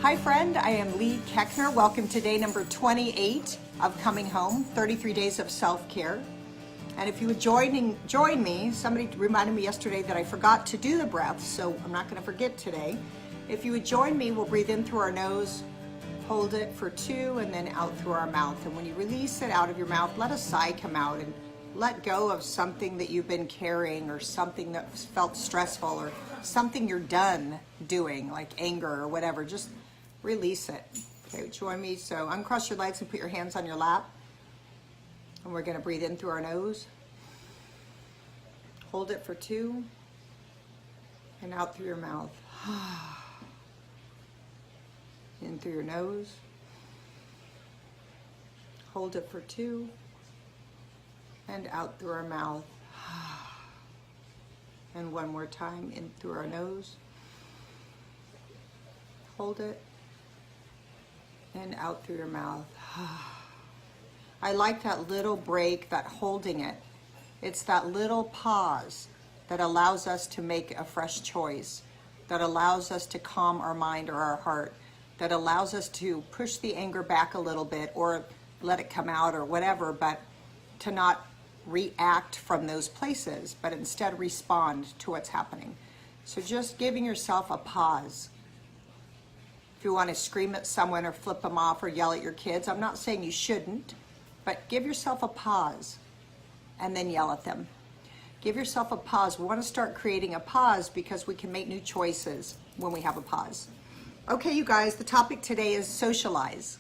Hi friend, I am Lee Keckner. Welcome to day number 28 of Coming Home, 33 Days of Self-Care. And if you would join me, somebody reminded me yesterday that I forgot to do the breath, so I'm not going to forget today. If you would join me, we'll breathe in through our nose, hold it for 2, and then out through our mouth. And when you release it out of your mouth, let a sigh come out and let go of something that you've been carrying or something that felt stressful or something you're done doing, like anger or whatever. Just release it. Okay, join me. So uncross your legs and put your hands on your lap. And we're going to breathe in through our nose. Hold it for 2. And out through your mouth. In through your nose. Hold it for 2. And out through our mouth. And one more time, in through our nose. Hold it. And out through your mouth. I like that little break, that holding it. It's that little pause that allows us to make a fresh choice, that allows us to calm our mind or our heart, that allows us to push the anger back a little bit or let it come out or whatever, but to not react from those places, but instead respond to what's happening. So just giving yourself a pause. If you want to scream at someone or flip them off or yell at your kids, I'm not saying you shouldn't, but give yourself a pause and then yell at them. Give yourself a pause. We want to start creating a pause because we can make new choices when we have a pause. Okay, you guys, the topic today is socialize.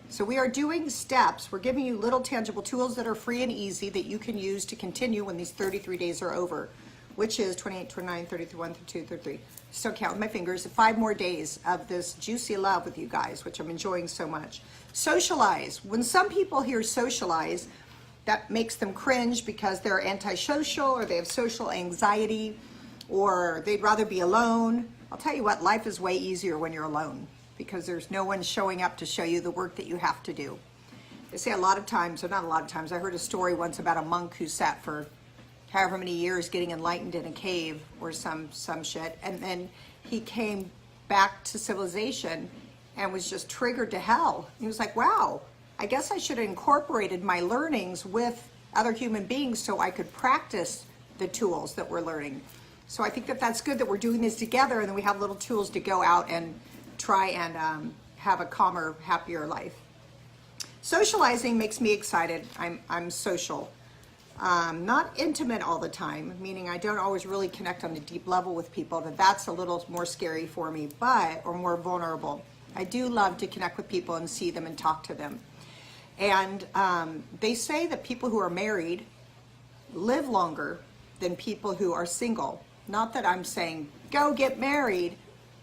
So we are doing steps. We're giving you little tangible tools that are free and easy that you can use to continue when these 33 days are over, which is 28, 29, 30, 31, 32, 33. Still count with my fingers. 5 more days of this juicy love with you guys, which I'm enjoying so much. Socialize. When some people hear socialize, that makes them cringe because they're antisocial or they have social anxiety or they'd rather be alone. I'll tell you what, life is way easier when you're alone because there's no one showing up to show you the work that you have to do. They say a lot of times, or not a lot of times, I heard a story once about a monk who sat for however many years getting enlightened in a cave or some shit, and then he came back to civilization and was just triggered to hell. He was like, wow, I guess I should have incorporated my learnings with other human beings so I could practice the tools that we're learning. So I think that that's good that we're doing this together and then we have little tools to go out and try and have a calmer, happier life. Socializing makes me excited. I'm social. Not intimate all the time, meaning I don't always really connect on a deep level with people. That's a little more scary for me, or more vulnerable. I do love to connect with people and see them and talk to them. And they say that people who are married live longer than people who are single. Not that I'm saying, go get married,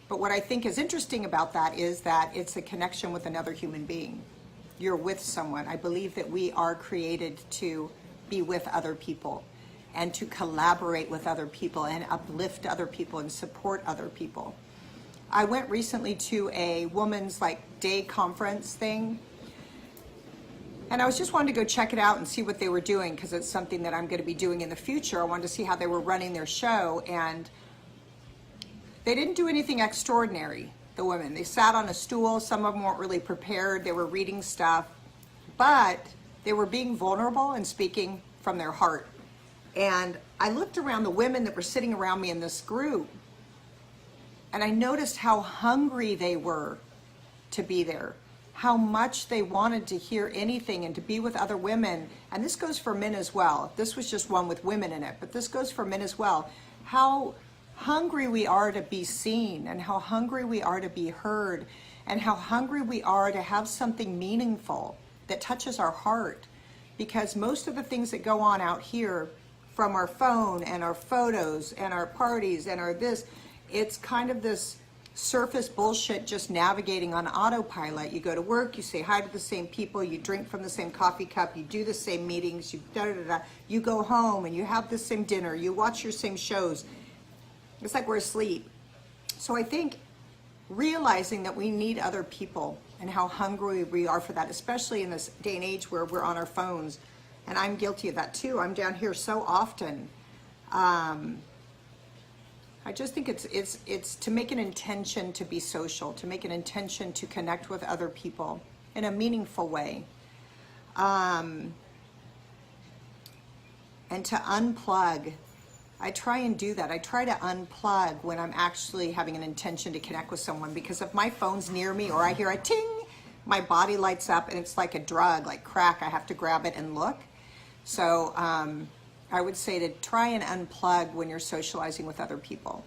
but what I think is interesting about that is that it's a connection with another human being. You're with someone. I believe that we are created to be with other people and to collaborate with other people and uplift other people and support other people. I went recently to a woman's day conference thing, and I was just wanting to go check it out and see what they were doing because it's something that I'm going to be doing in the future. I wanted to see how they were running their show, and they didn't do anything extraordinary, the women. They sat on a stool. Some of them weren't really prepared. They were reading stuff, but they were being vulnerable and speaking from their heart. And I looked around the women that were sitting around me in this group, and I noticed how hungry they were to be there, how much they wanted to hear anything and to be with other women. And this goes for men as well. This was just one with women in it, but this goes for men as well. How hungry we are to be seen, and how hungry we are to be heard, and how hungry we are to have something meaningful that touches our heart. Because most of the things that go on out here from our phone and our photos and our parties and our this, it's kind of this surface bullshit just navigating on autopilot. You go to work, you say hi to the same people, you drink from the same coffee cup, you do the same meetings, you go home and you have the same dinner, you watch your same shows. It's like we're asleep. So I think realizing that we need other people and how hungry we are for that, especially in this day and age where we're on our phones. And I'm guilty of that too. I'm down here so often. I I just think it's to make an intention to be social, to make an intention to connect with other people in a meaningful way. And to unplug. I try and do that. I try to unplug when I'm actually having an intention to connect with someone, because if my phone's near me or I hear a ting, my body lights up and it's like a drug, like crack. I have to grab it and look. So I would say to try and unplug when you're socializing with other people.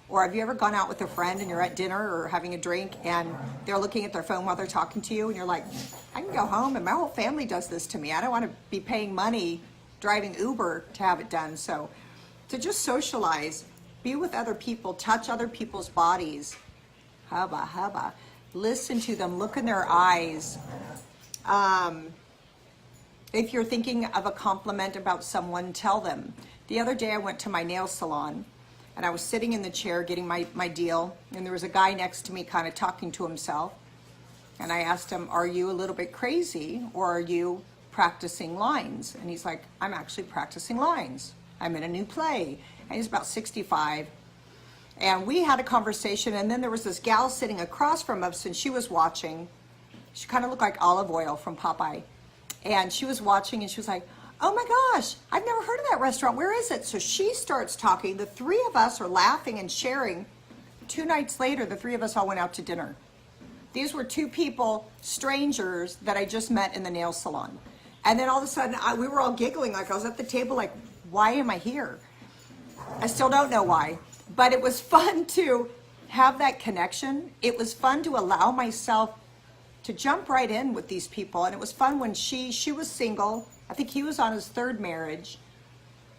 Or have you ever gone out with a friend and you're at dinner or having a drink and they're looking at their phone while they're talking to you and you're like, I can go home and my whole family does this to me. I don't want to be paying money driving Uber to have it done. So to just socialize, be with other people, touch other people's bodies, hubba, listen to them, look in their eyes. If you're thinking of a compliment about someone, tell them. The other day I went to my nail salon and I was sitting in the chair getting my deal, and there was a guy next to me kind of talking to himself. And I asked him, are you a little bit crazy or are you practicing lines? And he's like, I'm actually practicing lines. I'm in a new play. And he's about 65. And we had a conversation, and then there was this gal sitting across from us, and she was watching. She kind of looked like Olive Oyl from Popeye. And she was watching, and she was like, oh my gosh, I've never heard of that restaurant. Where is it? So she starts talking. The three of us are laughing and sharing. 2 nights later, the three of us all went out to dinner. These were 2 people, strangers, that I just met in the nail salon. And then all of a sudden, we were all giggling. Like I was at the table like, why am I here? I still don't know why. But it was fun to have that connection. It was fun to allow myself to jump right in with these people. And it was fun when she was single. I think he was on his 3rd marriage.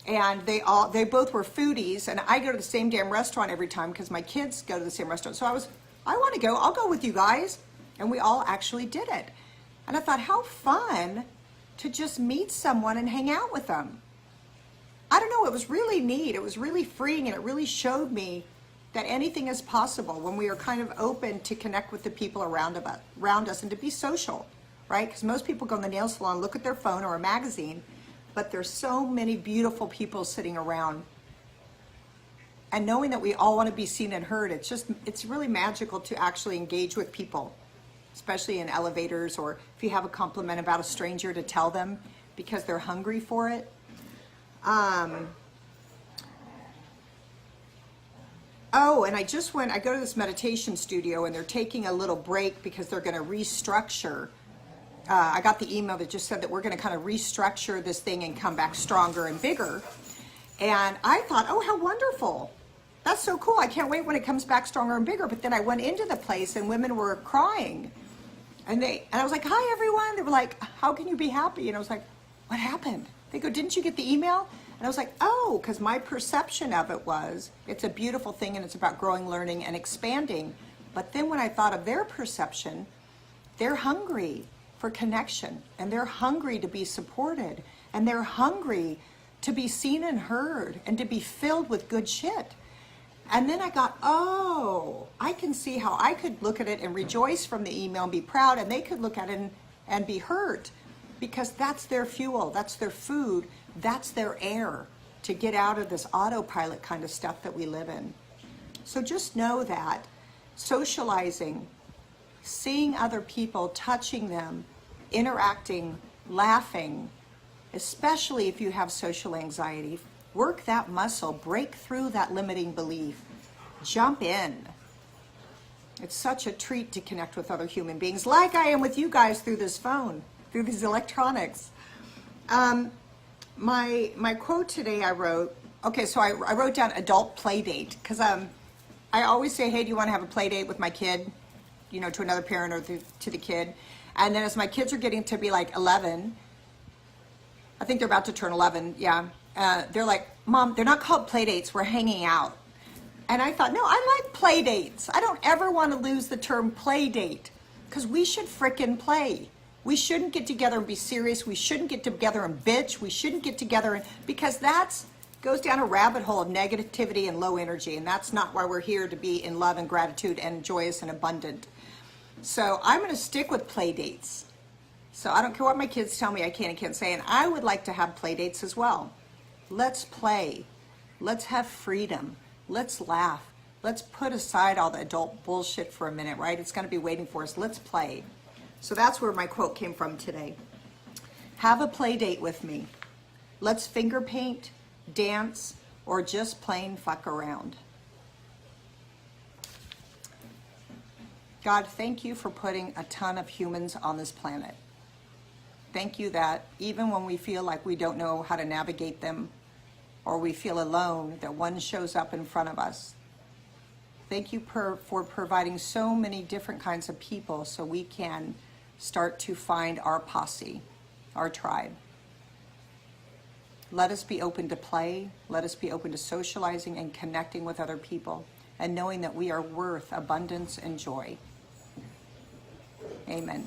And they both were foodies. And I go to the same damn restaurant every time because my kids go to the same restaurant. So I want to go. I'll go with you guys. And we all actually did it. And I thought, how fun to just meet someone and hang out with them. I don't know, it was really neat. It was really freeing, and it really showed me that anything is possible when we are kind of open to connect with the people around us and to be social, right? Because most people go in the nail salon, look at their phone or a magazine, but there's so many beautiful people sitting around. And knowing that we all want to be seen and heard, it's really magical to actually engage with people, especially in elevators, or if you have a compliment about a stranger, to tell them because they're hungry for it. Oh, and I go to this meditation studio and they're taking a little break because they're going to restructure. I got the email that just said that we're going to kind of restructure this thing and come back stronger and bigger. And I thought, oh, how wonderful. That's so cool. I can't wait when it comes back stronger and bigger. But then I went into the place and women were crying. And I was like, hi, everyone. They were like, how can you be happy? And I was like, what happened? They go, didn't you get the email? And I was like, oh, because my perception of it was, it's a beautiful thing and it's about growing, learning, and expanding. But then when I thought of their perception, they're hungry for connection, and they're hungry to be supported, and they're hungry to be seen and heard, and to be filled with good shit. And then I got, oh, I can see how I could look at it and rejoice from the email and be proud, and they could look at it and be hurt. Because that's their fuel, that's their food, that's their air to get out of this autopilot kind of stuff that we live in. So just know that socializing, seeing other people, touching them, interacting, laughing, especially if you have social anxiety, work that muscle, break through that limiting belief, jump in. It's such a treat to connect with other human beings like I am with you guys through this phone, through these electronics. My quote today I wrote, okay, so I wrote down adult play date, because I always say, hey, do you want to have a play date with my kid, to another parent or to the kid. And then as my kids are getting to be like 11, I think they're about to turn 11, yeah, they're like, Mom, they're not called play dates, we're hanging out. And I thought, no, I like play dates. I don't ever want to lose the term play date, because we should frickin' play. We shouldn't get together and be serious. We shouldn't get together and bitch. We shouldn't get together because that's goes down a rabbit hole of negativity and low energy, and that's not why we're here, to be in love and gratitude and joyous and abundant. So I'm going to stick with play dates. So I don't care what my kids tell me I can and can't say, and I would like to have play dates as well. Let's play. Let's have freedom. Let's laugh. Let's put aside all the adult bullshit for a minute, right? It's going to be waiting for us. Let's play. So that's where my quote came from today. Have a play date with me. Let's finger paint, dance, or just plain fuck around. God, thank you for putting a ton of humans on this planet. Thank you that even when we feel like we don't know how to navigate them, or we feel alone, that one shows up in front of us. Thank you for providing so many different kinds of people so we can start to find our posse, our tribe. Let us be open to play. Let us be open to socializing and connecting with other people and knowing that we are worth abundance and joy. Amen.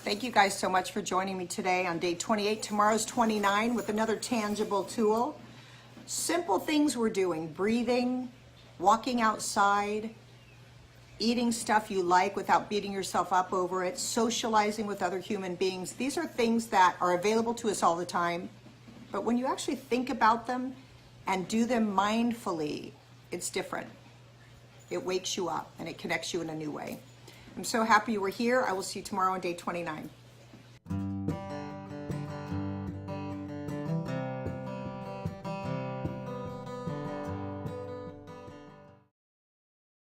Thank you guys so much for joining me today on day 28. Tomorrow's 29 with another tangible tool. Simple things we're doing: breathing, walking outside, eating stuff you like without beating yourself up over it, socializing with other human beings. These are things that are available to us all the time. But when you actually think about them and do them mindfully, it's different. It wakes you up and it connects you in a new way. I'm so happy you were here. I will see you tomorrow on day 29.